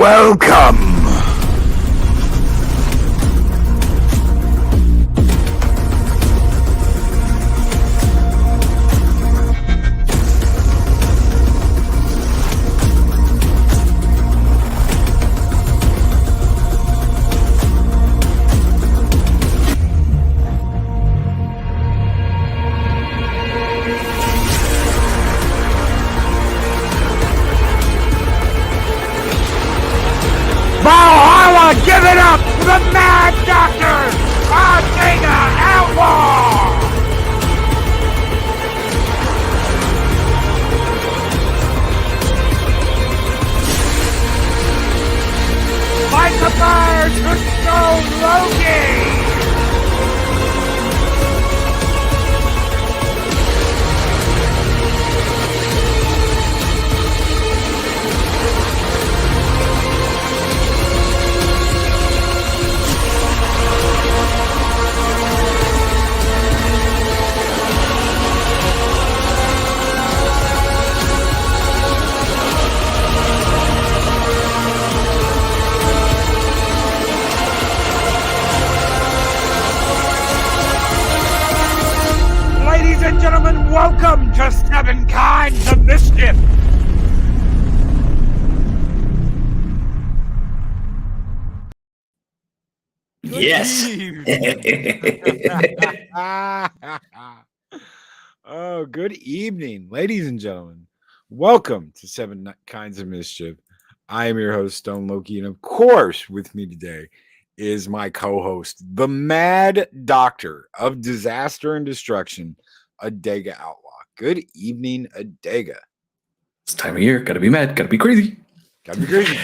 Welcome! Valhalla, give it up for the Mad Doctor! Adega, Outlaw! Fight the fire to Stone Loki! Ladies and gentlemen, welcome to Seven Kinds of Mischief! Yes. Oh, good evening, ladies and gentlemen. Welcome to Seven Kinds of Mischief. I am your host, Stone Loki, and of course, with me today is my co-host, the Mad Doctor of Disaster and Destruction, Adega Outlaw. Good evening, Adega. It's time of year. Gotta be mad. Gotta be crazy. Gotta be crazy.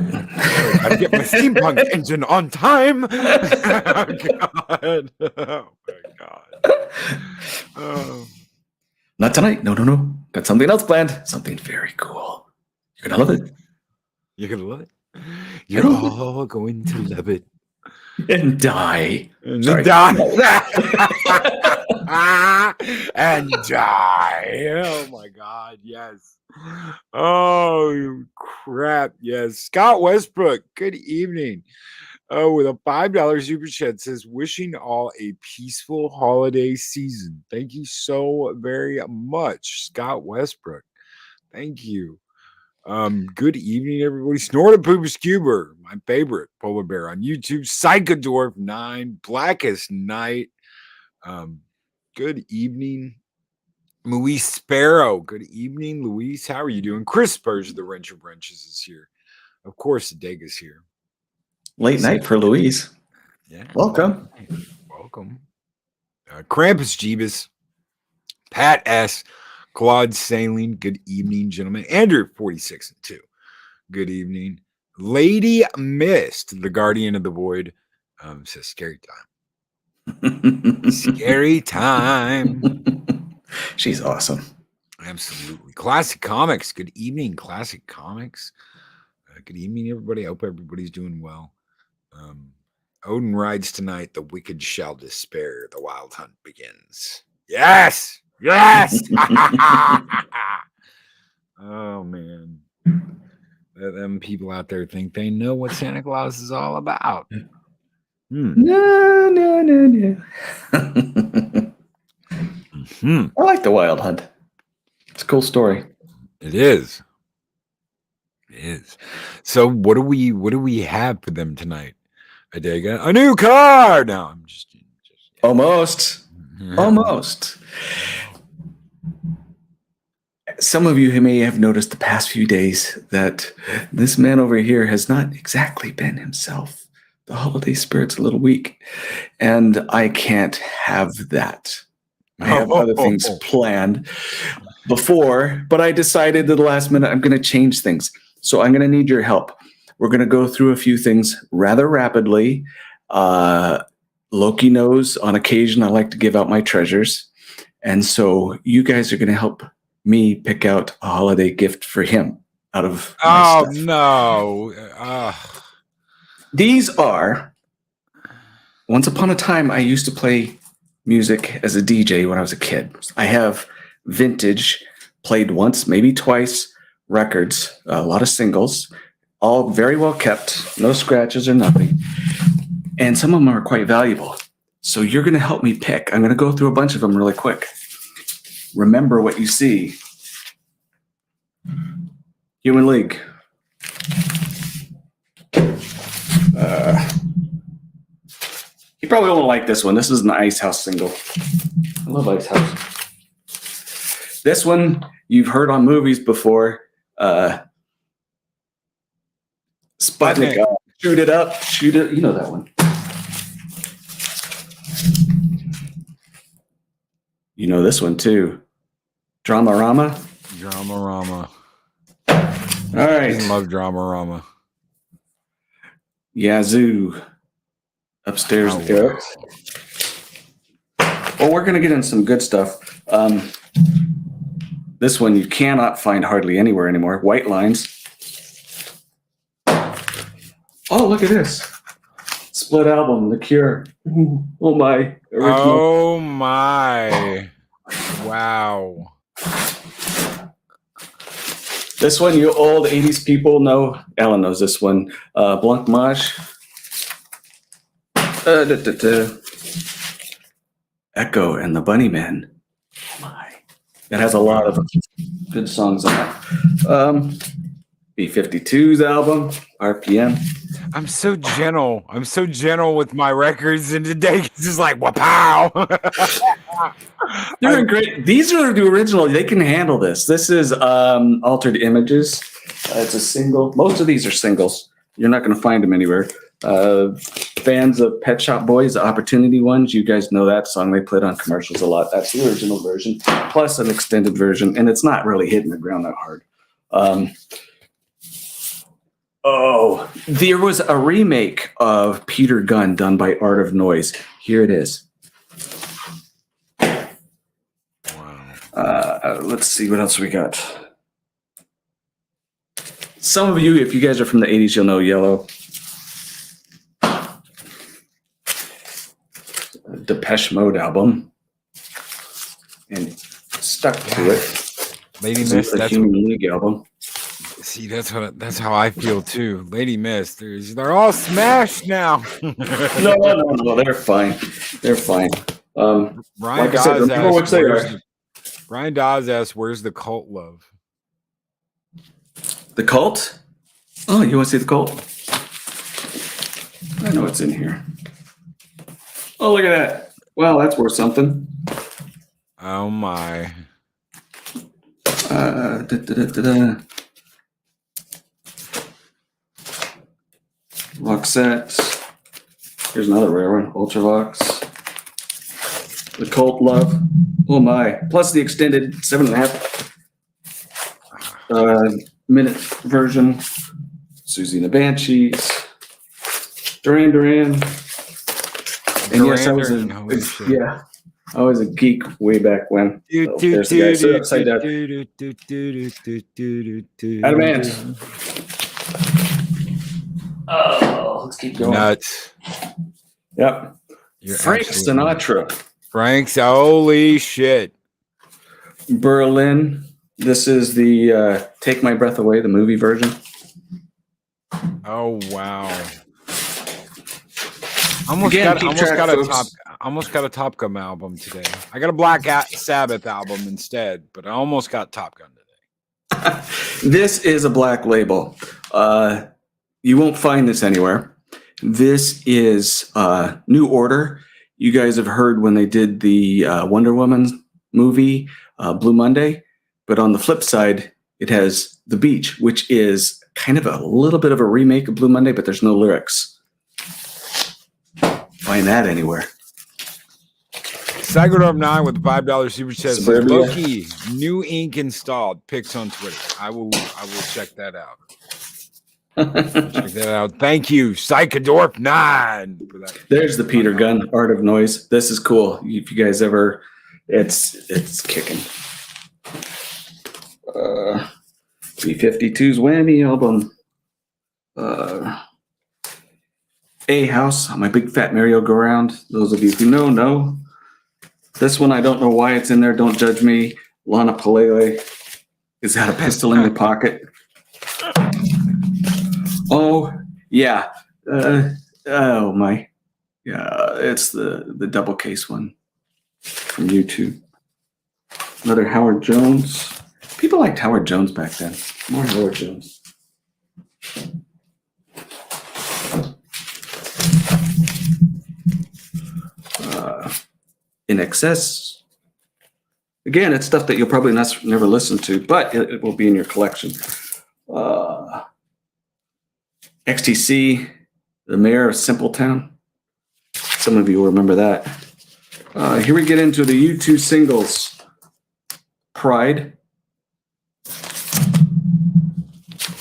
Gotta get my steampunk engine on time. Oh, God. Oh, my God. Oh. Not tonight. No. Got something else planned. Something very cool. You're gonna love it. You're gonna love it. You're all going to love it. And die. And die. And die. Oh my God, yes. Oh crap, yes. Scott Westbrook, good evening. Oh, with a $5 super chat says, wishing all a peaceful holiday season. Thank you so very much, Scott Westbrook. Thank you. Good evening, everybody. Snort a Pooper Scuba, my favorite polar bear on YouTube. Psychodorf 9, Blackest Night. Good evening, Luis Sparrow. Good evening, Luis. How are you doing? Chris Spurs of the Wrencher Wrenches is here. Of course, Adega's here. Late night for Louise. Yeah. Welcome. Welcome. Krampus Jeebus. Pat S. Claude Saline. Good evening, gentlemen. Andrew 46 and 2. Good evening. Lady Mist, the Guardian of the Void, says scary time. Scary time. She's awesome. Absolutely. Classic Comics. Good evening, Classic Comics. Good evening, everybody. I hope everybody's doing well. Odin rides tonight. The wicked shall despair. The wild hunt begins. Yes. Yes. Oh, man. Them people out there think they know what Santa Claus is all about. No. I like the Wild Hunt. It's a cool story. It is. It is. So what do we have for them tonight? Adega, a new car. No, I'm just Almost. Some of you may have noticed the past few days that this man over here has not exactly been himself. The holiday spirit's a little weak, and I can't have that. I have other things planned before, but I decided at the last minute I'm going to change things. So I'm going to need your help. We're going to go through a few things rather rapidly. Loki knows on occasion I like to give out my treasures. And so you guys are going to help me pick out a holiday gift for him out of my stuff. No. These are, once upon a time, I used to play music as a DJ when I was a kid. I have vintage, played once, maybe twice, records, a lot of singles, all very well kept, no scratches or nothing. And some of them are quite valuable. So you're going to help me pick. I'm going to go through a bunch of them really quick. Remember what you see. Human League. You probably won't like this one. This is an Ice House single. I love Ice House. This one you've heard on movies before. Sputnik. Shoot it up. Shoot it. You know that one. You know this one too. Dramarama. Dramarama. All right. I love Dramarama. Yazoo. Upstairs. Wow. Well, we're going to get in some good stuff. This one you cannot find hardly anywhere anymore. White Lines. Oh, look at this. Split album, The Cure. Oh, my. Original. Oh, my. Wow. This one, you old 80s people know. Ellen knows this one. Blancmange. Echo and the Bunnymen. Oh, my. That has a lot of good songs on it. B-52's album, RPM. I'm so gentle. I'm so gentle with my records, and today it's just like, wow. They're great. These are the original. They can handle this. This is Altered Images. It's a single. Most of these are singles. You're not going to find them anywhere. Fans of Pet Shop Boys, the Opportunity ones, you guys know that song. They played on commercials a lot. That's the original version, plus an extended version, and it's not really hitting the ground that hard. There was a remake of Peter Gunn done by Art of Noise. Here it is. Wow. Let's see what else we got. Some of you, if you guys are from the 80s, you'll know Yellow. Depeche Mode album. And stuck to it. Lady Miss, that's a Human League album. See, that's how I feel too. Lady Miss, they're all smashed now. No, they're fine. They're fine. Brian Dawes asks, where's the Cult love? The Cult? Oh, you want to see the Cult? I know it's in here. Oh, look at that. Well, that's worth something. Oh, my. Luxette. Here's another rare one. Ultravox. The Cult Love. Oh my. Plus the extended 7.5 minute version. Susie and the Banshees. Duran Duran. And yes, I was a geek way back when. There's the guy. Sit upside down. Adamant. Oh, let's keep going. Nuts. Yep. Frank Sinatra. Frank's, holy shit. Berlin. This is the Take My Breath Away, the movie version. Oh, wow. Almost got a Top Gun album today. I got a Black Sabbath album instead, but I almost got Top Gun today. This is a black label. You won't find this anywhere. This is New Order. You guys have heard when they did the Wonder Woman movie, Blue Monday. But on the flip side, it has The Beach, which is kind of a little bit of a remake of Blue Monday, but there's no lyrics. Find that anywhere. Sagardorp 9 with the $5 super chat says, Loki, new ink installed. Pics on Twitter. I will check that out. Check that out. Thank you, Psychodorp 9. For that. There's the Peter Gunn Art of Noise. This is cool. If you guys ever, it's kicking. B-52's Whammy album. A House on my big fat merry-go-round. Those of you who know. This one, I don't know why it's in there. Don't judge me. Lana Palele. Is that a pistol in your pocket? Oh, yeah. Oh, my. Yeah, it's the double case one from YouTube. Another Howard Jones. People liked Howard Jones back then. More Howard Jones. In Excess. Again, it's stuff that you'll probably never listen to, but it will be in your collection. XTC, The Mayor of Simpletown. Some of you will remember that. Here we get into the U2 singles. Pride.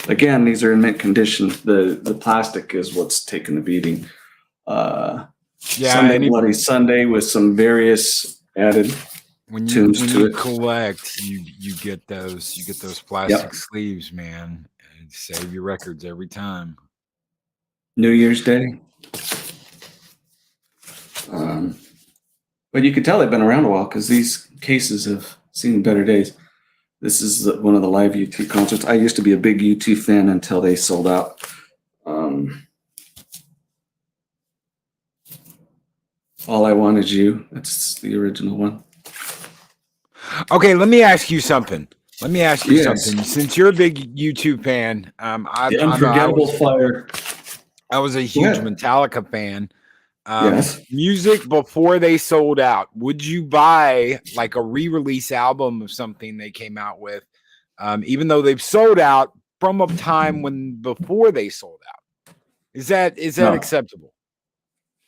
Again, these are in mint condition. The plastic is what's taking the beating. Sunday Bloody Sunday with some various added tunes to it. Collect, you get those plastic sleeves, man. And save your records every time. New Year's Day. But you can tell they've been around a while because these cases have seen better days. This is one of the live U2 concerts. I used to be a big U2 fan until they sold out. All I Want Is You. That's the original one. Okay, let me ask you something. Since you're a big U2 fan, The Unforgettable Fire. I was a huge Metallica fan. Music before they sold out, would you buy like a re-release album of something they came out with, even though they've sold out from a time when before they sold out? Is that acceptable?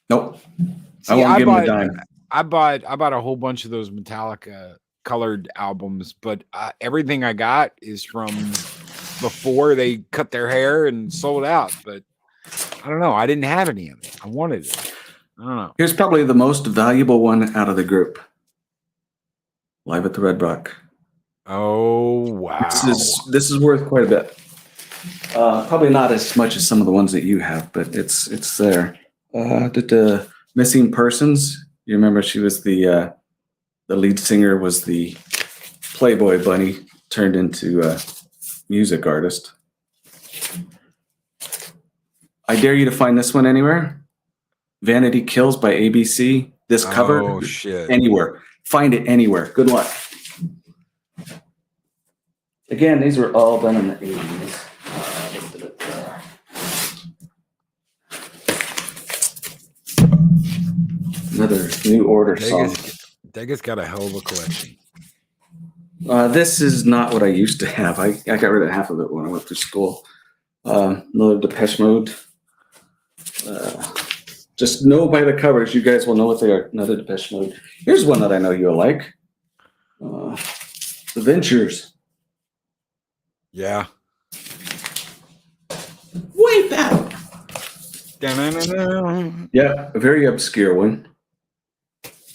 Nope. See, I won't give them a dime. I bought a whole bunch of those Metallica colored albums, but everything I got is from before they cut their hair and sold out. But I don't know. I didn't have any of it. I wanted it. I don't know. Here's probably the most valuable one out of the group. Live at the Red Rock. Oh, wow. This is worth quite a bit. Probably not as much as some of the ones that you have, but it's there. The Missing Persons. You remember she was the lead singer was the Playboy bunny turned into a music artist. I Dare You to Find This One Anywhere. Vanity Kills by ABC. This cover. Oh, shit. Anywhere. Find it anywhere. Good luck. Again, these were all done in the 80s. Another New Order song. Adega's got a hell of a collection. This is not what I used to have. I got rid of half of it when I went to school. Another Depeche Mode. Just know by the covers, you guys will know what they are. Another Depeche Mode. Here's one that I know you'll like. The Ventures. Yeah. Wipe out. Yeah, a very obscure one.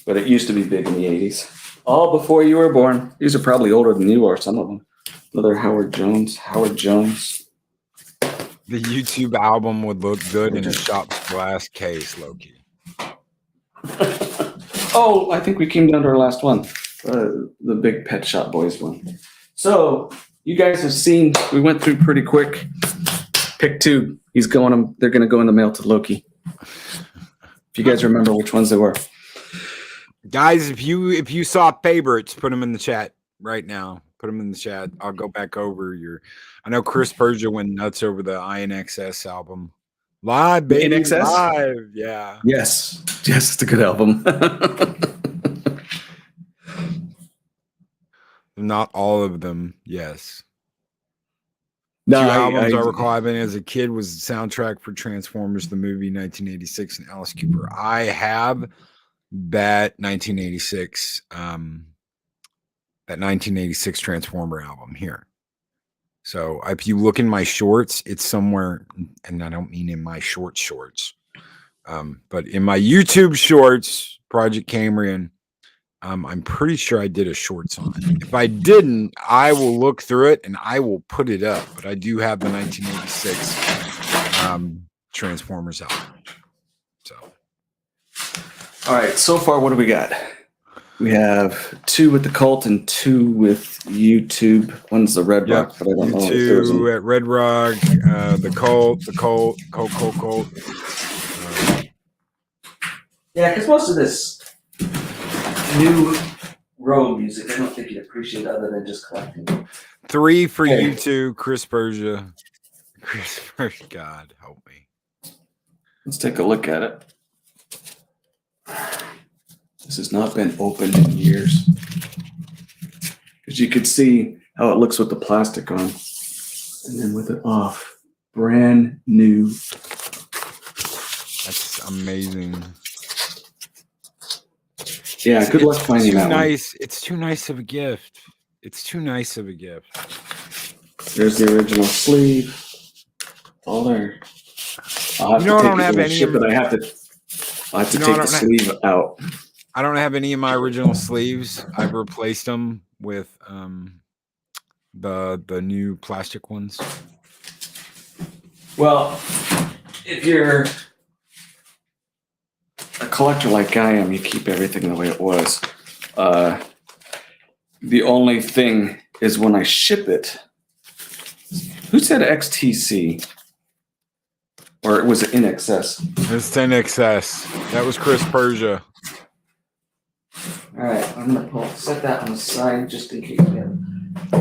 But it used to be big in the 80s. All before you were born. These are probably older than you are, some of them. Another Howard Jones. The YouTube album would look good in a shop's glass case, Loki. Oh, I think we came down to our last one. The big Pet Shop Boys one. So, you guys have seen, we went through pretty quick. Pick two. They're going to go in the mail to Loki. If you guys remember which ones they were. Guys, if you saw favorites, put them in the chat right now. Put them in the chat. I'll go back over I know Chris Persia went nuts over the INXS album. Live, baby. INXS? Live. Yeah. Yes, it's a good album. Not all of them, yes. No, Two albums I recall having as a kid was the soundtrack for Transformers, the movie 1986, and Alice Cooper. I have that 1986 Transformer album here. So if you look in my shorts, it's somewhere, and I don't mean in my shorts, but in my YouTube shorts, Project Cambrian, I'm pretty sure I did a shorts on it. If I didn't, I will look through it and I will put it up. But I do have the 1986 Transformers album. So, all right. So far, what do we got? We have 2 with the cult and 2 with YouTube. One's the Red Yep. Rock, but I don't You know if there's two at Red Rock, the Colt. Yeah, because most of this new road music, I don't think you'd appreciate other than just collecting. 3 for Okay. you two, Chris Persia. God help me. Let's take a look at it. This has not been opened in years. As you can see how it looks with the plastic on, and then with it off. Brand new. That's amazing. Yeah, good luck finding that nice. It's too nice of a gift. It's too nice of a gift. There's the original sleeve. All there. I'll have You know, to I don't take it have when I any ship of- it. I have to take the sleeve out. I don't have any of my original sleeves. I've replaced them with the new plastic ones. Well, if you're a collector like I am, you keep everything the way it was. The only thing is when I ship it. Who said XTC? Or was it in excess? It's in excess. That was Chris Persia. All right, I'm gonna set that on the side just in case.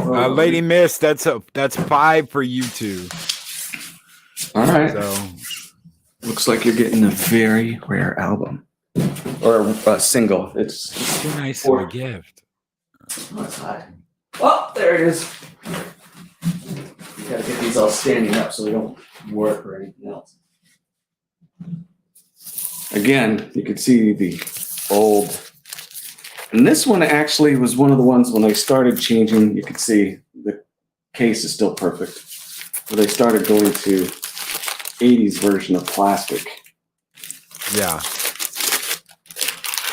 Lady Miss, that's 5 for you two. All right. So looks like you're getting a very rare album or a single. It's too nice of a gift. Oh, it's hot. Oh, there it is. You gotta get these all standing up so they don't work or anything else. Again, you can see the old. And this one actually was one of the ones when they started changing, you could see the case is still perfect. But they started going to 80s version of plastic. Yeah.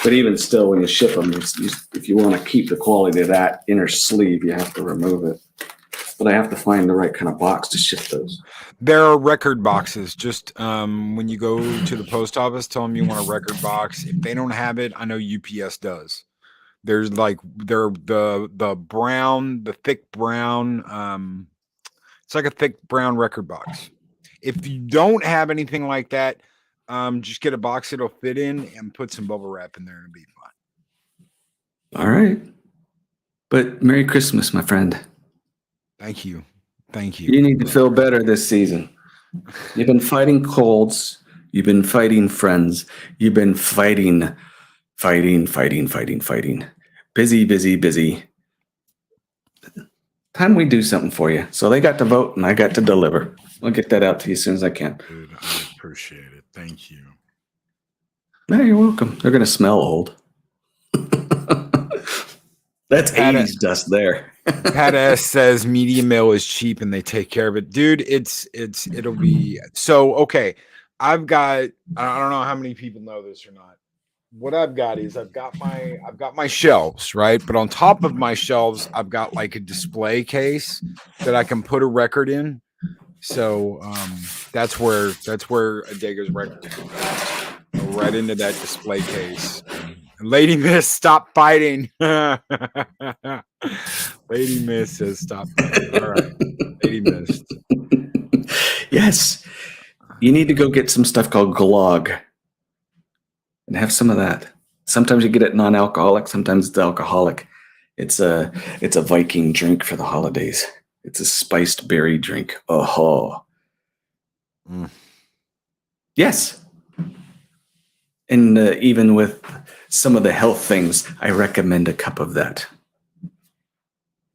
But even still, when you ship them, if you want to keep the quality of that inner sleeve, you have to remove it. But I have to find the right kind of box to ship those. There are record boxes. Just when you go to the post office, tell them you want a record box. If they don't have it, I know UPS does. There's like the brown, the thick brown. It's like a thick brown record box. If you don't have anything like that, just get a box it'll fit in and put some bubble wrap in there and it'll be fine. All right. But Merry Christmas, my friend. Thank you. Thank you. You need to feel better this season. You've been fighting colds. You've been fighting friends. You've been fighting. Busy. Time we do something for you. So they got to vote and I got to deliver. I'll get that out to you as soon as I can. Dude, I appreciate it. Thank you. No, you're welcome. They're going to smell old. That's 80s dust there. Pat S says media mail is cheap and they take care of it. Dude, it'll be so okay. I don't know how many people know this or not. What I've got is I've got my shelves, right? But on top of my shelves, I've got like a display case that I can put a record in. So that's where Adega's record goes. Go right into that display case. Lady Miss, stop fighting. Lady Miss says stop fighting. All right. Lady Miss. Yes. You need to go get some stuff called Glog and have some of that. Sometimes you get it non-alcoholic, sometimes it's alcoholic. It's a Viking drink for the holidays. It's a spiced berry drink. Oh. Yes. And even with some of the health things, I recommend a cup of that.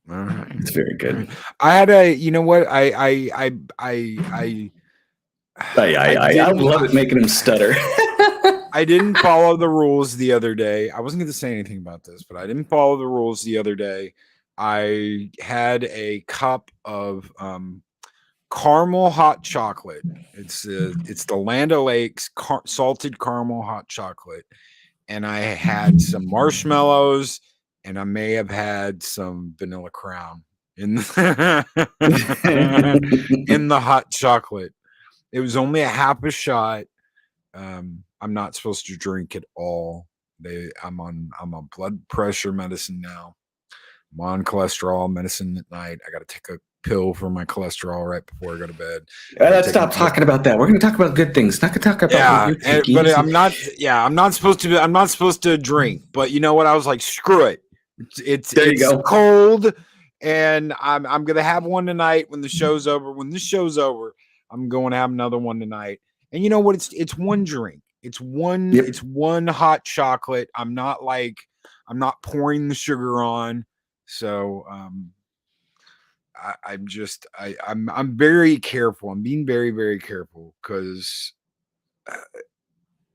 All right. It's very good. I had you know what? I love it making him stutter. I didn't follow the rules the other day. I wasn't going to say anything about this, but I didn't follow the rules the other day. I had a cup of caramel hot chocolate. It's the Land O'Lakes salted caramel hot chocolate, and I had some marshmallows, and I may have had some vanilla crown in in the hot chocolate. It was only a half a shot. I'm not supposed to drink at all I'm on blood pressure medicine now. I'm on cholesterol medicine at night. I got to take a pill for my cholesterol right before I go to bed. I gotta Let's take stop talking about that. We're going to talk about good things. Not going to talk about what yeah, you're taking. but I'm not. Yeah, I'm not supposed to. I'm not supposed to drink. But you know what? I was like, screw it. There you It's go. cold, and I'm gonna have one tonight when the show's over. When this show's over, I'm going to have another one tonight. And you know what? It's one drink. Yep. It's one hot chocolate. I'm not pouring the sugar on. So I'm very careful. I'm being very, very careful because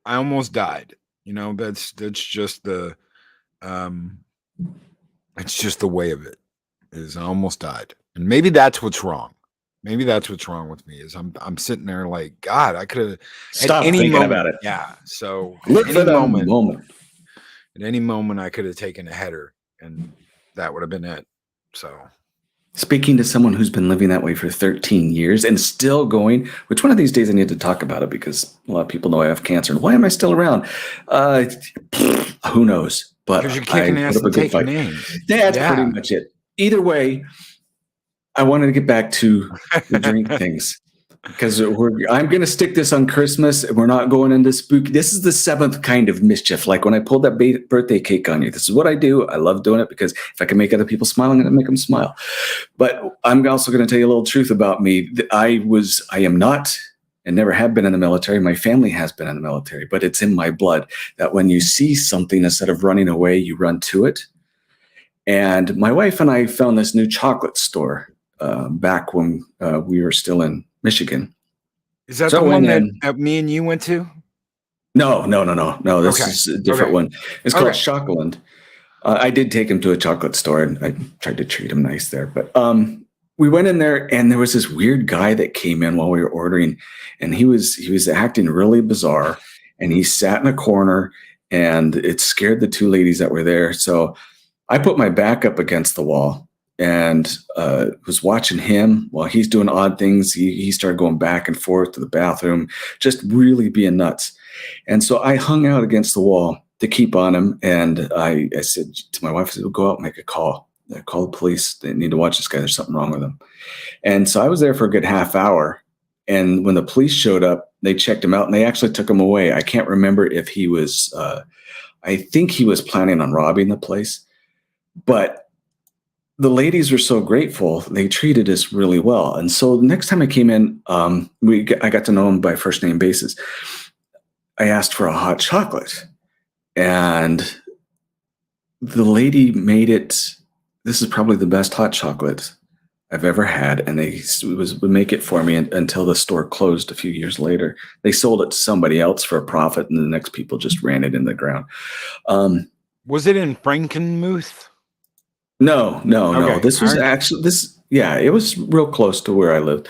I almost died. You know, that's just the um it's just the way of it. Is I almost died. And maybe that's what's wrong. Maybe that's what's wrong with me is I'm sitting there like, God, I could have at Stop any thinking moment. about it. Yeah. So Look for the moment. at any moment I could have taken a header and that would have been it. So Speaking to someone who's been living that way for 13 years and still going, which one of these days I need to talk about it because a lot of people know I have cancer. And why am I still around? Who knows? But because you're I kicking put ass up a and good taking fight. names. That's Yeah. pretty much it. Either way, I wanted to get back to the drink things because I'm going to stick this on Christmas. We're not going into spooky. This is the seventh kind of mischief. Like when I pulled that birthday cake on you, this is what I do. I love doing it because if I can make other people smile, I'm going to make them smile. But I'm also going to tell you a little truth about me. I am not and never have been in the military. My family has been in the military, but it's in my blood that when you see something, instead of running away, you run to it. And my wife and I found this new chocolate store back when we were still in Michigan. Is that So the I one went in. that me and you went to? No. This Okay. is a different Okay. one. It's called Okay. Chocoland. I did take him to a chocolate store and I tried to treat him nice there. But we went in there and there was this weird guy that came in while we were ordering, and he was acting really bizarre. And he sat in a corner, and it scared the two ladies that were there. So I put my back up against the wall and was watching him while he's doing odd things. He started going back and forth to the bathroom, just really being nuts. And so I hung out against the wall to keep on him. And I said to my wife, I said, "We'll go out and make a call. Call the police. They need to watch this guy. There's something wrong with him." And so I was there for a good half hour. And when the police showed up, they checked him out and they actually took him away. I can't remember if he was, I think he was planning on robbing the place. But the ladies were so grateful. They treated us really well. And so the next time I came in, I got to know him by first name basis. I asked for a hot chocolate. And the lady made it. This is probably the best hot chocolate I've ever had. And they would make it for me until the store closed a few years later. They sold it to somebody else for a profit. And the next people just ran it in the ground. Was it in Frankenmuth? No. Okay. This was actually yeah, it was real close to where I lived.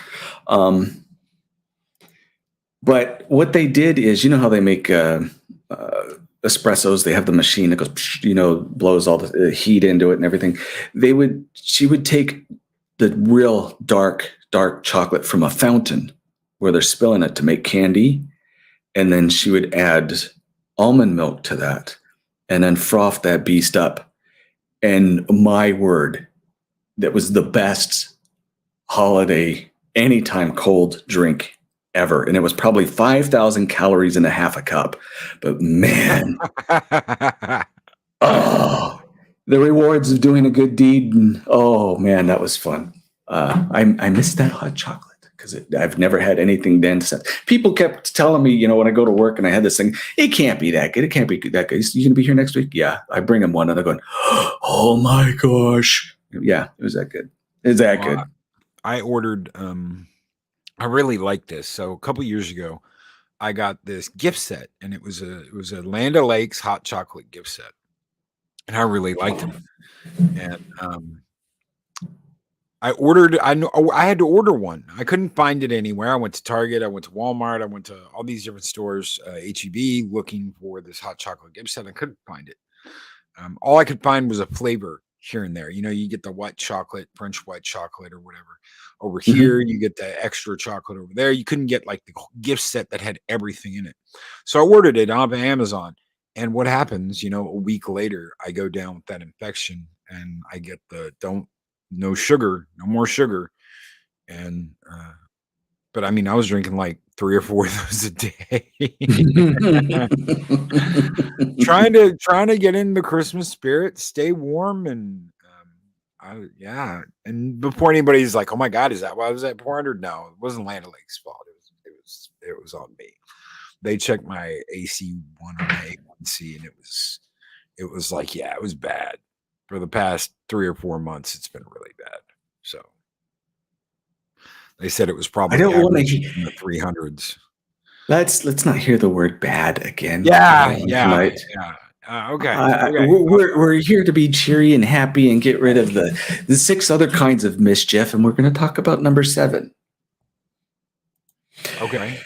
But what they did is, you know how they make espressos? They have the machine that goes, blows all the heat into it and everything. She would take the real dark chocolate from a fountain where they're spilling it to make candy, and then she would add almond milk to that, and then froth that beast up. And my word, that was the best holiday anytime cold drink ever. And it was probably 5,000 calories and a half a cup. But man, oh, the rewards of doing a good deed. Oh man, that was fun. I missed that hot chocolate because I've never had anything then since. People kept telling me, when I go to work and I had this thing, it can't be that good. It can't be that good. You gonna be here next week? Yeah. I bring them one and they're going, oh my gosh. Yeah, it was that good. It's that good. I ordered I really like this. So a couple years ago, I got this gift set, and it was a Land O'Lakes hot chocolate gift set, and I really liked it. And I ordered. I had to order one. I couldn't find it anywhere. I went to Target. I went to Walmart. I went to all these different stores, HEB, looking for this hot chocolate gift set. I couldn't find it. All I could find was a flavor here and there. You get the white chocolate, French white chocolate, or whatever. Over here, you get the extra chocolate over there. You couldn't get like the gift set that had everything in it. So I ordered it on Amazon, And what happens, a week later, I go down with that infection and I get the no sugar, no more sugar. And, but I mean, I was drinking like 3 or 4 of those a day. Trying to get in the Christmas spirit, stay warm, and, yeah, and before anybody's like, "Oh my god, is that why I was at 400?" No, it wasn't Land O'Lakes' fault. It was on me. They checked my AC1 or my A1C, and it was like, yeah, it was bad. For the past 3 or 4 months, it's been really bad. So, they said it was I probably don't want average to. in the 300s. Let's not hear the word bad again Yeah, yeah, tonight. yeah. Okay, okay. We're here to be cheery and happy and get rid of the 6 other kinds of mischief, and we're going to talk about number 7. Okay.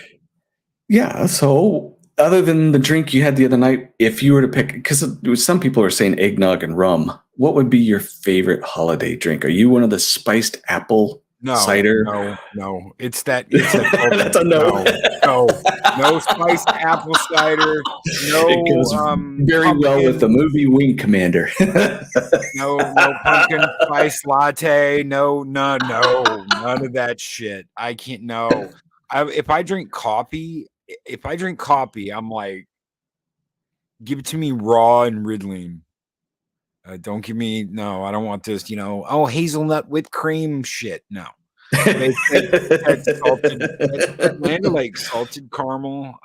Yeah. So, other than the drink you had the other night, if you were to pick, because some people are saying eggnog and rum, what would be your favorite holiday drink? Are you one of the spiced apple No, cider? no, no. It's that That's a no. no spiced apple cider, It no, goes very well with the pumpkin, movie Wing Commander. no pumpkin spice latte, no, none of that shit. I can't no. If I drink coffee, I'm like, give it to me raw and riddling. Don't give me no, I don't want this, oh, hazelnut with cream shit. No. That Land O'Lakes salted caramel,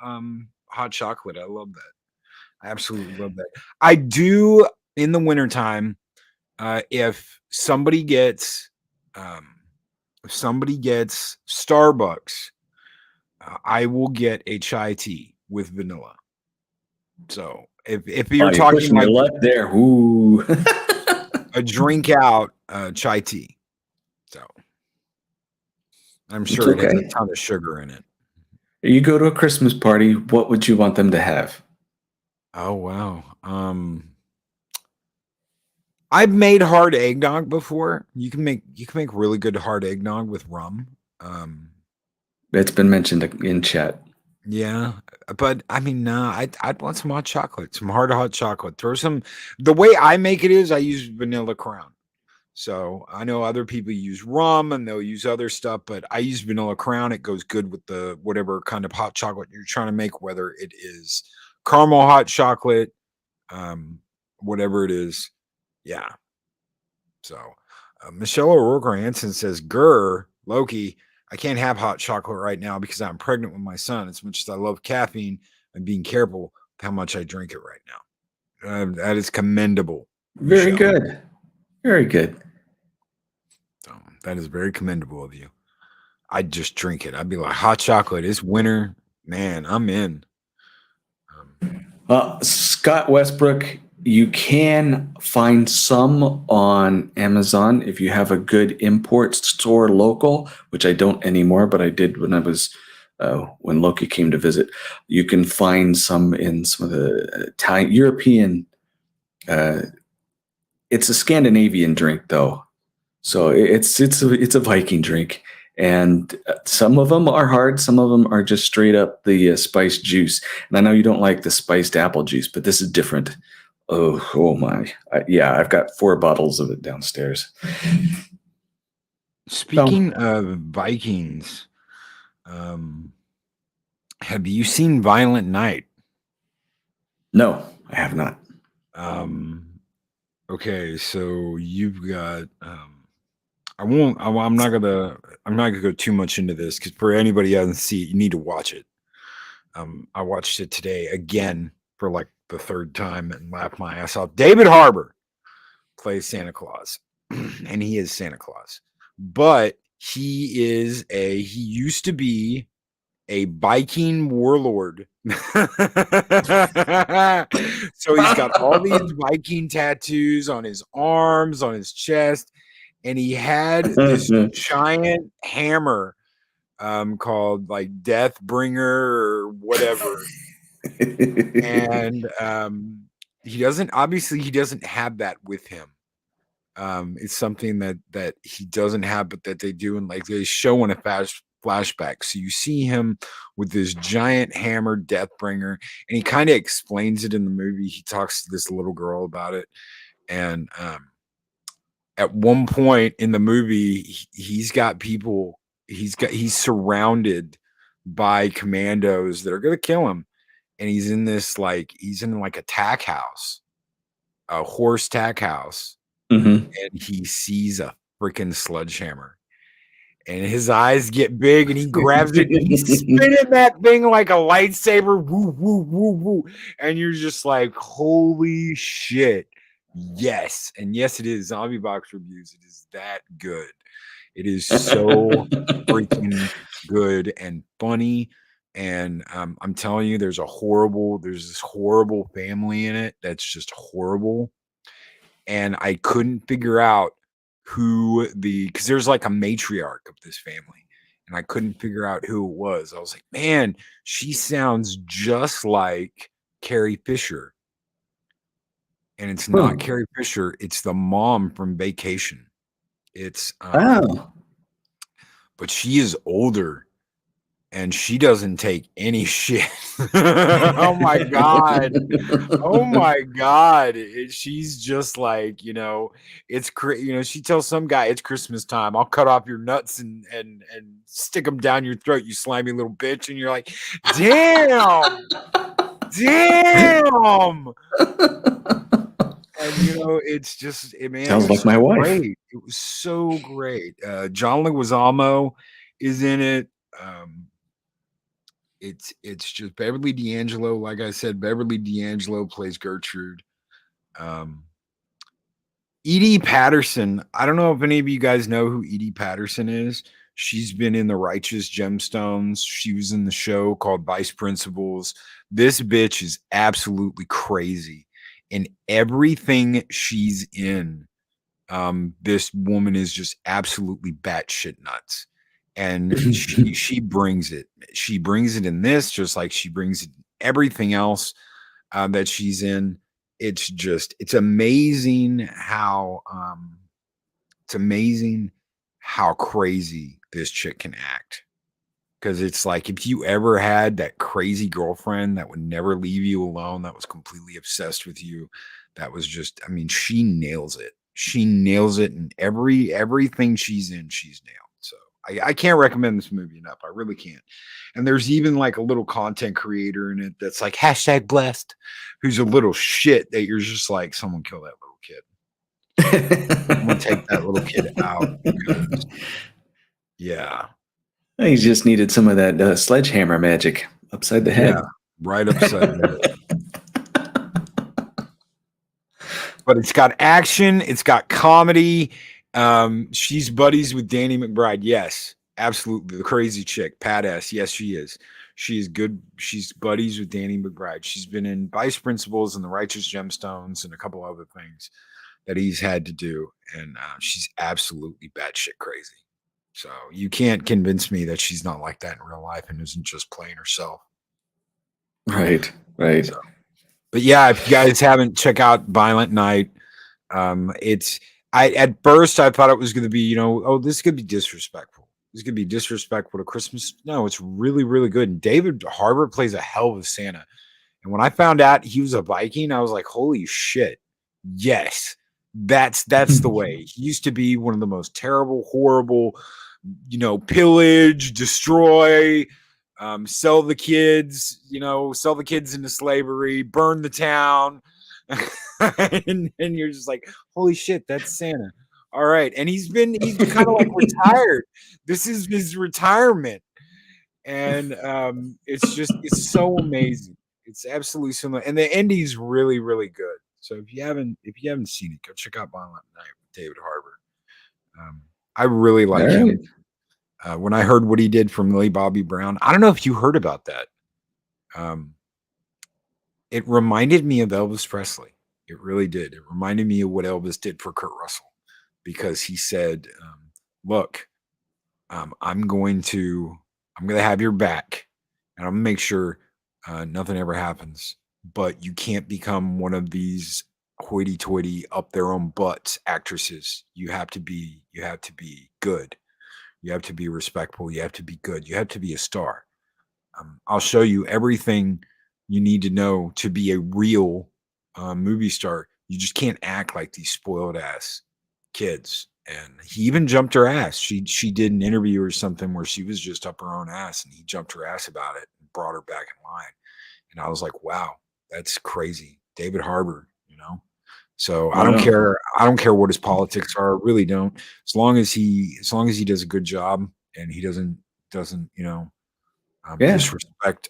hot chocolate. I love that. I absolutely love that. I do in the wintertime, if somebody gets, Starbucks, I will get a chai tea with vanilla. So if Oh, you're you're talking pushing your like luck there. Ooh. a drink out, chai tea. So I'm It's sure it has a okay. ton of sugar in it. You go to a Christmas party, what would you want them to have? Oh, wow. I've made hard eggnog before. You can make really good hard eggnog with rum. Um, It's been mentioned in chat. yeah, but I mean, no, I'd want some hot chocolate, some hot chocolate. Throw some. The way I make it is I use vanilla Crown. So I know other people use rum and they'll use other stuff, but I use vanilla Crown. It goes good with the whatever kind of hot chocolate you're trying to make, whether it is caramel hot chocolate, um, whatever it is. Yeah. So, Michelle O'Rourke Hansen says, "Grr, Loki, I can't have hot chocolate right now because I'm pregnant with my son. As much as I love caffeine, I'm being careful with how much I drink it right now." That is commendable, Very Michelle. good. Very good. So, that is very commendable of you. I'd just drink it. I'd be like, hot chocolate. It's winter, man. I'm in. Scott Westbrook, you can find some on Amazon if you have a good import store local, which I don't anymore, but I did when Loki came to visit. You can find some in some of the Italian, European. It's a Scandinavian drink though, so it's a Viking drink, and some of them are hard. Some of them are just straight up the spiced juice. And I know you don't like the spiced apple juice, but this is different. Oh my! Yeah, I've got 4 bottles of it downstairs. Speaking of Vikings, have you seen Violent Night? No, I have not. Okay, so you've got I'm not gonna go too much into this because for anybody who hasn't seen it, you need to watch it. I watched it today again for like the 3rd time and laughed my ass off. David Harbour plays Santa Claus, and he is Santa Claus, but he used to be a Viking warlord. So he's got all these Viking tattoos on his arms, on his chest, and he had this giant hammer called like Deathbringer or whatever. And he doesn't have that with him. It's something that he doesn't have, but that they do, and like they show in a flashback. So you see him with this giant hammer, Deathbringer, and he kind of explains it in the movie. He talks to this little girl about it, and at one point in the movie, he's got people. He's surrounded by commandos that are going to kill him, and he's in like a tack house, a horse tack house, Mhm. and he sees a freaking sledgehammer, and his eyes get big, and he grabs it, and he's spinning that thing like a lightsaber, woo, woo, woo, woo, and you're just like, holy shit, yes, and yes, it is Zombie Box Reviews. It is that good. It is so freaking good and funny. And I'm telling you, there's this horrible family in it that's just horrible. And I couldn't figure out because there's like a matriarch of this family, and I couldn't figure out who it was. I was like, man, she sounds just like Carrie Fisher. And it's not Huh. Carrie Fisher, it's the mom from Vacation. It's Oh. but she is older and she doesn't take any shit. Oh my god. Oh my god. She's just like, she tells some guy it's Christmas time. I'll cut off your nuts and stick them down your throat, you slimy little bitch. And you're like, damn, damn. And it's just, man, it Sounds was like just my wife. great. It was so great. John Leguizamo is in it. Um, it's just Beverly D'Angelo. Like I said, Beverly D'Angelo plays Gertrude. Um, Edie Patterson. I don't know if any of you guys know who Edie Patterson is. She's been in The Righteous Gemstones. She was in the show called Vice Principals. This bitch is absolutely crazy. In everything she's in, this woman is just absolutely batshit nuts. And she brings it. She brings it in this, just like she brings it in everything else that she's in. It's amazing how crazy this chick can act. Because it's like, if you ever had that crazy girlfriend that would never leave you alone, that was completely obsessed with you, that was just, I mean, she nails it. She nails it in everything she's in, she's nailed. So I can't recommend this movie enough. I really can't. And there's even like a little content creator in it that's like hashtag blessed, who's a little shit that you're just like, someone kill that little kid. Someone take that little kid out because, yeah. He just needed some of that sledgehammer magic upside the Yeah, head. right upside the head. But it's got action, it's got comedy. She's buddies with Danny McBride. Yes, absolutely. The crazy chick, Pat S. Yes, she is. She is good. She's buddies with Danny McBride. She's been in Vice Principals and The Righteous Gemstones and a couple other things that he's had to do. And she's absolutely batshit crazy. So you can't convince me that she's not like that in real life and isn't just playing herself. Right, right. So, but yeah, if you guys haven't, check out Violent Night. At first I thought it was going to be, this could be disrespectful. This could be disrespectful to Christmas. No, it's really, really good. And David Harbour plays a hell of a Santa. And when I found out he was a Viking, I was like, holy shit. Yes, that's the way. He used to be one of the most terrible, horrible, pillage, destroy, sell the kids, sell the kids into slavery, burn the town. and you're just like, holy shit, that's Santa. All right. And he's kind of like retired. This is his retirement. And it's so amazing. It's absolutely so, and the ending's really, really good. So if you haven't seen it, go check out Violent Night with David Harbour. I really All like right. him. When I heard what he did for Millie Bobby Brown, I don't know if you heard about that. It reminded me of Elvis Presley. It really did. It reminded me of what Elvis did for Kurt Russell, because he said, "Look, I'm going to have your back, and I'm gonna make sure nothing ever happens. But you can't become one of these hoity-toity, up their own butts actresses. You have to be good. You have to be respectful. You have to be good. You have to be a star. I'll show you everything you need to know to be a real movie star. You just can't act like these spoiled ass kids. And he even jumped her ass. She did an interview or something where she was just up her own ass, and he jumped her ass about it and brought her back in line. And I was like, wow, that's crazy. David Harbour, you know. So I don't Wow. care. I don't care what his politics are. I really don't. As long as he does a good job and he doesn't Yeah. disrespect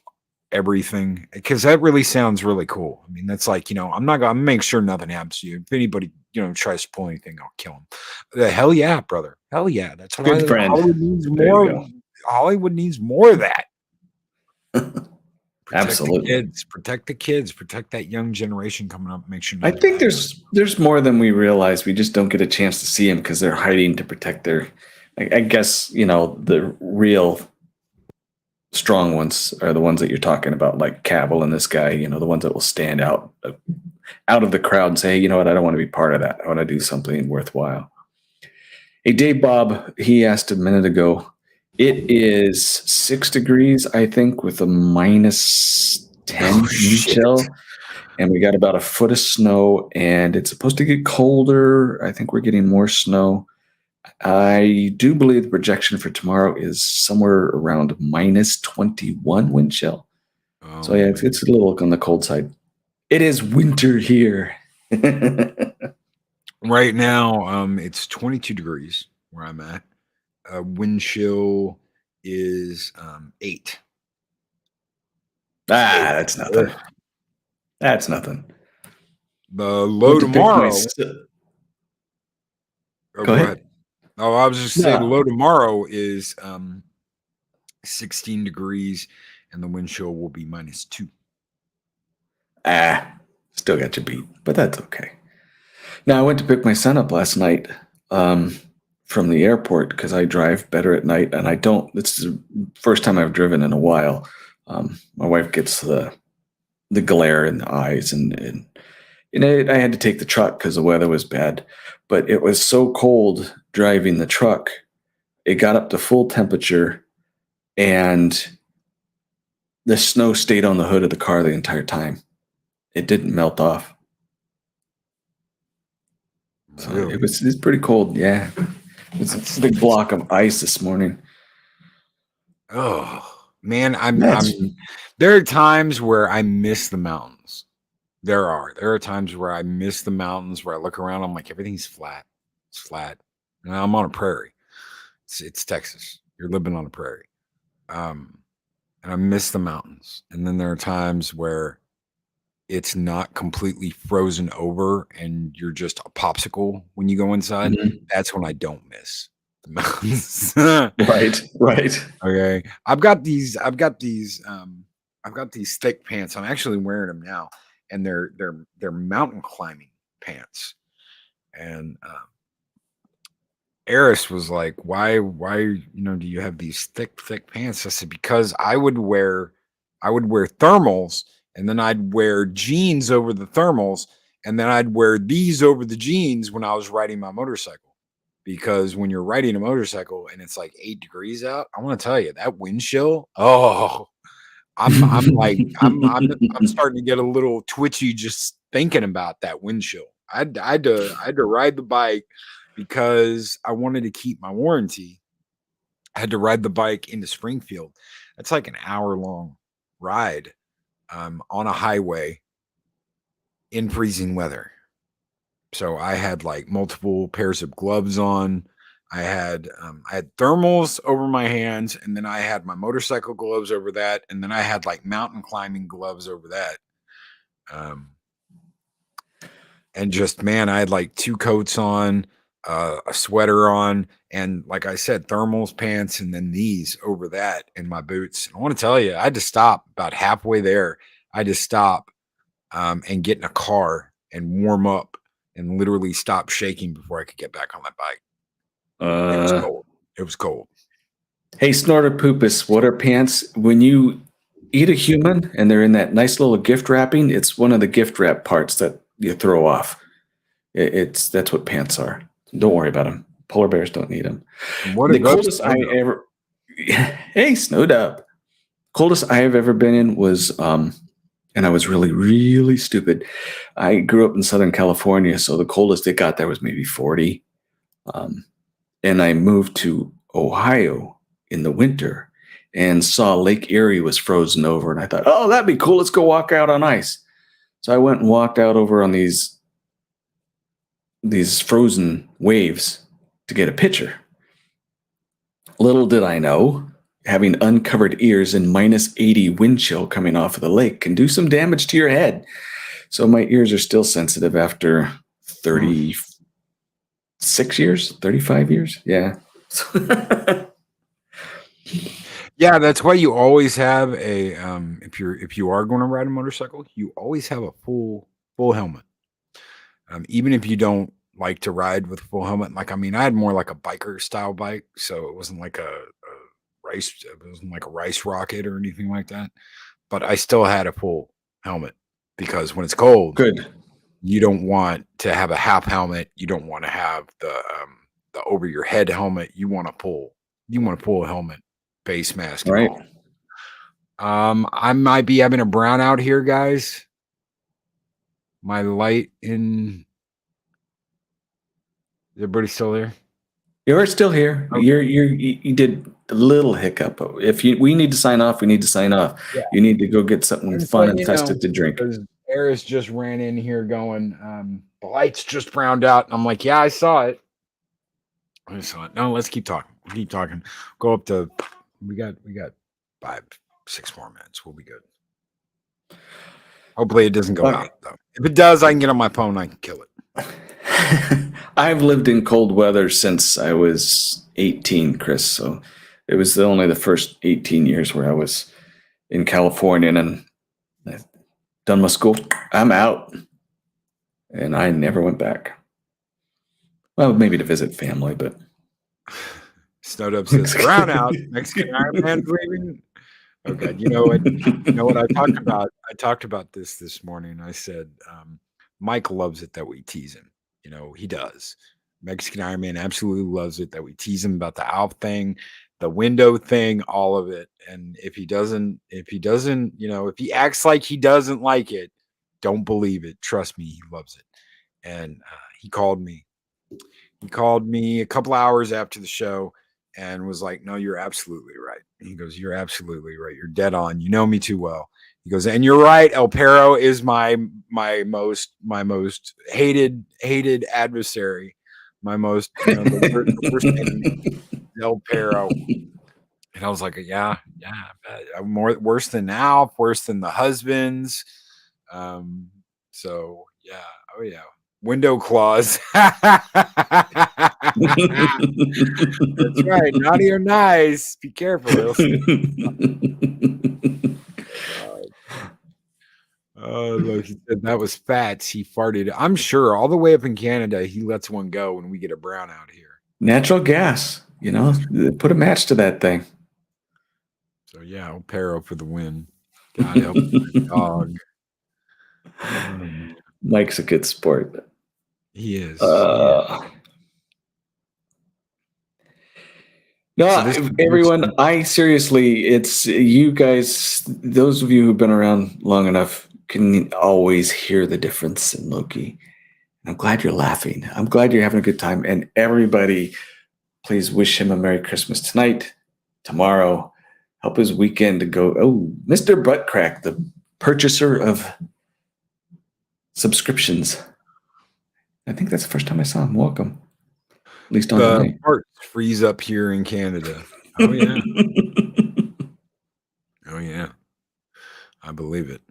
everything, because that really sounds really cool. I mean, that's like, I'm not gonna make sure nothing happens to you. If anybody, tries to pull anything, I'll kill him. The hell yeah, brother. Hell yeah. That's what Good friend. Hollywood needs There you more. go. Hollywood needs more of that. Protect Absolutely. the kids. Protect the kids. Protect that young generation coming up. Make sure I nothing think bad there's more than we realize. We just don't get a chance to see them because they're hiding to protect their. I guess the real strong ones are the ones that you're talking about, like Cavill and this guy. The ones that will stand out of the crowd and say, hey, you know what? I don't want to be part of that. I want to do something worthwhile. Hey, Dave Bob, he asked a minute ago. It is 6 degrees, I think, with a minus 10 wind shit. chill. And we got about a foot of snow, and it's supposed to get colder. I think we're getting more snow. I do believe the projection for tomorrow is somewhere around minus 21 wind chill. So yeah, it's a little on the cold side. It is winter here. Right now, it's 22 degrees where I'm at. Wind chill is 8. That's nothing. That's nothing. The low tomorrow. Go ahead. Oh, I was just saying the low tomorrow is 16 degrees, and the wind chill will be minus 2. Still got you beat, but that's okay. Now, I went to pick my son up last night from the airport because I drive better at night, and I don't. It's the first time I've driven in a while. My wife gets the glare in the eyes, and I had to take the truck because the weather was bad. But it was so cold driving the truck, it got up to full temperature, and the snow stayed on the hood of the car the entire time. It didn't melt off. So Really? it's pretty cold. Yeah. It's a big block of ice this morning. Oh man, there are times where I miss the mountains. There are times where I miss the mountains, where I look around, I'm like, everything's flat. It's flat. And I'm on a prairie. It's Texas. You're living on a prairie. And I miss the mountains. And then there are times where it's not completely frozen over and you're just a popsicle when you go inside. Mm-hmm. That's when I don't miss the mountains. Right. Okay. I've got these thick pants. I'm actually wearing them now, and they're mountain climbing pants. And Eris was like, why, do you have these thick pants? I said, because I would wear thermals, and then I'd wear jeans over the thermals, and then I'd wear these over the jeans when I was riding my motorcycle. Because when you're riding a motorcycle and it's like 8 degrees out, I want to tell you that wind chill. Oh, I'm starting to get a little twitchy just thinking about that wind chill. I had to ride the bike because I wanted to keep my warranty. I had to ride the bike into Springfield. That's like an hour-long ride on a highway in freezing weather. So I had like multiple pairs of gloves on. I had thermals over my hands, and then I had my motorcycle gloves over that, and then I had like mountain climbing gloves over that. And just, man, I had like 2 coats on, a sweater on, and like I said, thermals, pants, and then these over that, and my boots. And I want to tell you, I had to stop about halfway there. I had to stop and get in a car and warm up and literally stop shaking before I could get back on my bike. It was cold. It was cold. Hey, Snorter Poopus, what are pants? When you eat a human and they're in that nice little gift wrapping, it's one of the gift wrap parts that you throw off. That's what pants are. Don't worry about them. Polar bears don't need them. What The is up, coldest I Snowdub? ever, hey, snowed up. Coldest I have ever been in was, and I was really, really stupid. I grew up in Southern California, so the coldest it got there was maybe 40. Um, and I moved to Ohio in the winter and saw Lake Erie was frozen over. And I thought, oh, that'd be cool. Let's go walk out on ice. So I went and walked out over on these frozen waves to get a picture. Little did I know, having uncovered ears and minus 80 wind chill coming off of the lake can do some damage to your head. So my ears are still sensitive after 36 years, 35 years. Yeah. Yeah, that's why you always have a if you are going to ride a motorcycle, you always have a full helmet. Even if you don't like to ride with a full helmet, like I mean, I had more like a biker style bike, so it wasn't like a rice rocket or anything like that. But I still had a full helmet because when it's cold, Good. you don't want to have a half helmet. You don't want to have the over your head helmet. You want a full helmet, face mask, and Right. all. I might be having a brownout here, guys. My light in. Is everybody still there? You're still here. Okay. You did a little hiccup. If we need to sign off, we need to sign off. Yeah. You need to go get something fun and festive to drink. Because Eris just ran in here going, the lights just browned out. And I'm like, yeah, I saw it. No, let's keep talking. Keep talking. Go up to we got 5-6 more minutes. We'll be good. Hopefully it doesn't go out though. If it does, I can get on my phone and I can kill it. I've lived in cold weather since I was 18, Chris. So it was only the first 18 years where I was in California, and then I've done my school. I'm out, and I never went back. Well, maybe to visit family, but Snowdub says brownout. Mexican Iron Man's leaving. Oh God, you know what? You know what I talked about? I talked about this morning. I said Mike loves it that we tease him. You know, he does. Mexican Iron Man absolutely loves it that we tease him about the Alf thing, the window thing, all of it. And if he doesn't, you know, if he acts like he doesn't like it, don't believe it. Trust me, he loves it. And he called me. He called me a couple hours after the show and was like, "No, you're absolutely right." He goes, "You're absolutely right. You're dead on. You know me too well." He goes, "And you're right. El Perro is my most hated adversary. My most, you know, the worst enemy, El Perro." And I was like, "Yeah, worse than Alf, worse than the husbands." So yeah, oh yeah, window clause. That's right, naughty or nice. Be careful. Oh, look, he said that was Fats. He farted. I'm sure all the way up in Canada, he lets one go when we get a brownout here. Natural gas, you know, put a match to that thing. So yeah, Opero for the win. God help my dog. Mike's a good sport. He is. No, So everyone, I seriously, it's you guys, those of you who've been around long enough can always hear the difference in Loki. I'm glad you're laughing. I'm glad you're having a good time. And everybody, please wish him a Merry Christmas tonight, tomorrow. Help his weekend to go. Oh, Mr. Buttcrack, the purchaser of subscriptions. I think that's the first time I saw him. Welcome. At least on the tonight. parts freeze up here in Canada. Oh yeah. Oh yeah. I believe it.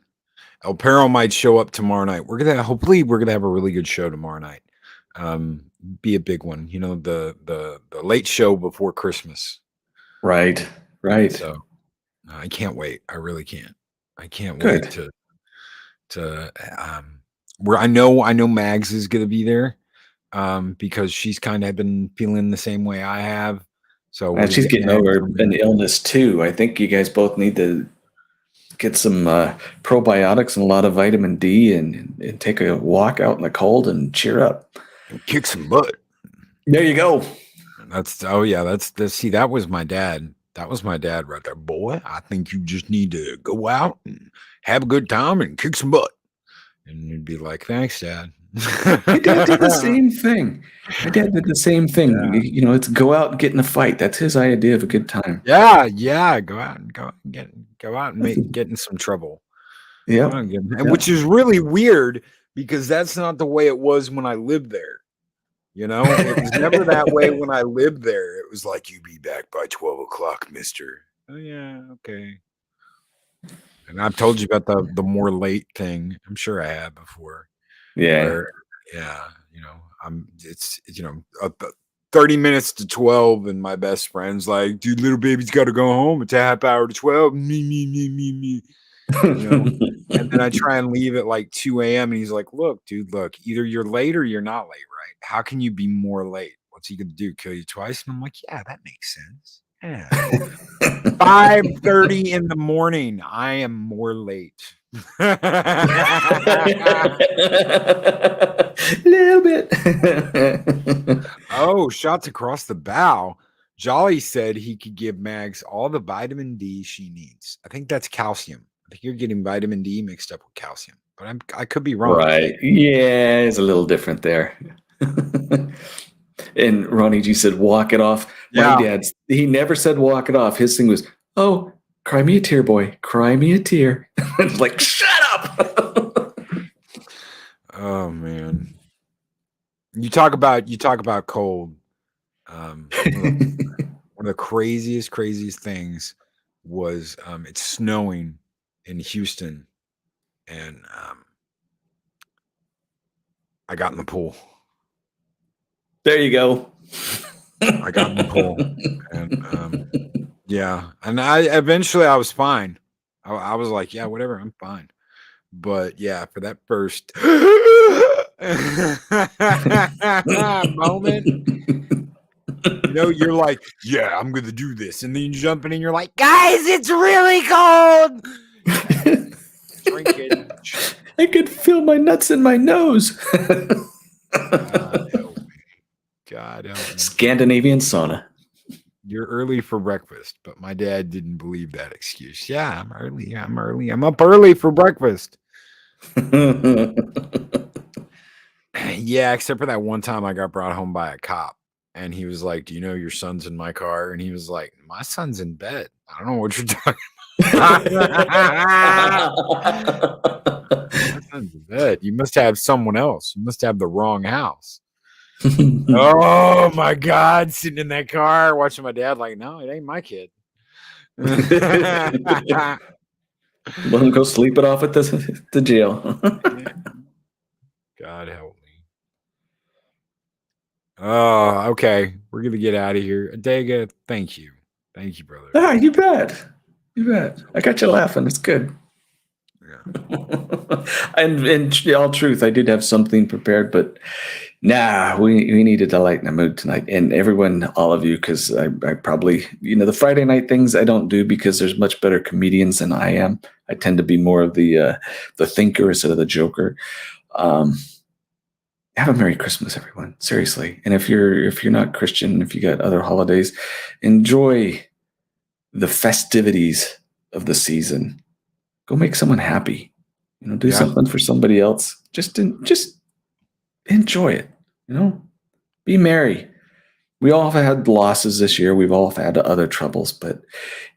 El Perro might show up tomorrow night. Hopefully we're gonna have a really good show tomorrow night. Be a big one. You know, the late show before Christmas. Right. So I can't wait. I really can't. I can't Good. wait to where I know Mags is gonna be there because she's kind of been feeling the same way I have. So And she's getting over an illness too. I think you guys both need to get some probiotics and a lot of vitamin D and take a walk out in the cold and cheer up. and kick some butt. There you go. See, that was my dad. That was my dad right there. Boy, I think you just need to go out and have a good time and kick some butt. And you'd be like, thanks, Dad. My dad did the same thing. My dad did the same thing. Yeah. You know, it's go out and get in a fight. That's his idea of a good time. Yeah. Go out and get in some trouble. Yep. Which is really weird because that's not the way it was when I lived there. You know, it was never that way when I lived there. It was like, you be back by 12 o'clock, mister. Oh, yeah, okay. And I've told you about the more late thing. I'm sure I have before. Yeah. Where, you know, it's 30 minutes to 12, and my best friend's like, dude, little baby's got to go home. It's a half hour to 12. Me. You know, and then I try and leave at like 2 a.m. and he's like, look, either you're late or you're not late, right? How can you be more late? What's he gonna do? Kill you twice? And I'm like, yeah, that makes sense. Yeah. 5:30 in the morning. I am more late. A little bit. Oh, shots across the bow. Jolly said he could give Mags all the vitamin D she needs. I think that's calcium. I think you're getting vitamin D mixed up with calcium, but I could be wrong. Right. Yeah, it's a little different there. And Ronnie G said, walk it off. Yeah. My dad, he never said walk it off. His thing was, oh, cry me a tear, boy. Cry me a tear. It's like, shut up. Oh, man. You talk about cold. One of the craziest things was it's snowing in Houston, and I got in the pool. There you go. I got in the pool, and yeah, and I was fine. I was like, yeah, whatever, I'm fine. But yeah, for that first moment, you know, you're like, yeah, I'm gonna do this, and then you jump in and you're like, guys, it's really cold. Drink it. I could feel my nuts in my nose. God help me. Scandinavian sauna. You're early for breakfast, but my dad didn't believe that excuse. Yeah, I'm early. I'm up early for breakfast. Yeah, except for that one time I got brought home by a cop, and he was like, do you know your son's in my car? And he was like, my son's in bed. I don't know what you're talking about. My son's in bed. You must have someone else. You must have the wrong house. Oh my God, sitting in that car watching my dad like, no, it ain't my kid. Let him go sleep it off at the jail. God help me. Oh, okay. We're gonna get out of here. Adega, thank you, brother. Ah, you bet. I got you laughing. It's good. Yeah. And in all truth, I did have something prepared, but we needed to lighten the mood tonight. And everyone, all of you, because I probably, the Friday night things I don't do because there's much better comedians than I am. I tend to be more of the thinker instead of the joker. Have a Merry Christmas, everyone. Seriously. And if you're not Christian, if you got other holidays, enjoy the festivities of the season. Go make someone happy. Do something for somebody else. Just enjoy it. Be merry. We all have had losses this year. We've all had other troubles, but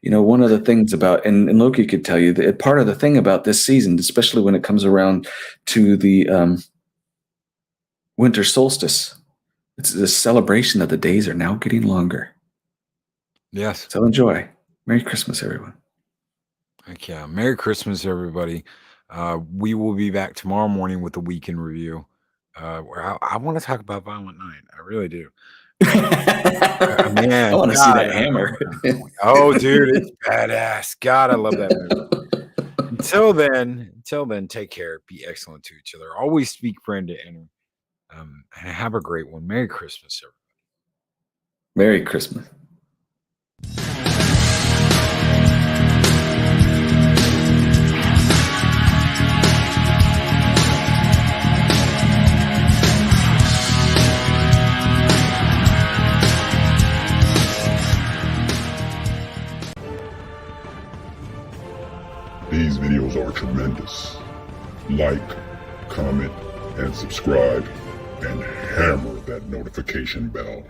one of the things about, and Loki could tell you that part of the thing about this season, especially when it comes around to the winter solstice, it's the celebration that the days are now getting longer. Yes. So enjoy. Merry Christmas, everyone. Heck yeah. Merry Christmas, everybody. We will be back tomorrow morning with the weekend review. Where I want to talk about Violent Night. I really do. Man, I want to see that hammer. Oh, dude, it's badass. God, I love that movie. Until then, take care. Be excellent to each other. Always speak friend to enter. And have a great one. Merry Christmas, everybody. Merry Christmas. These videos are tremendous. Like, comment, and subscribe, and hammer that notification bell.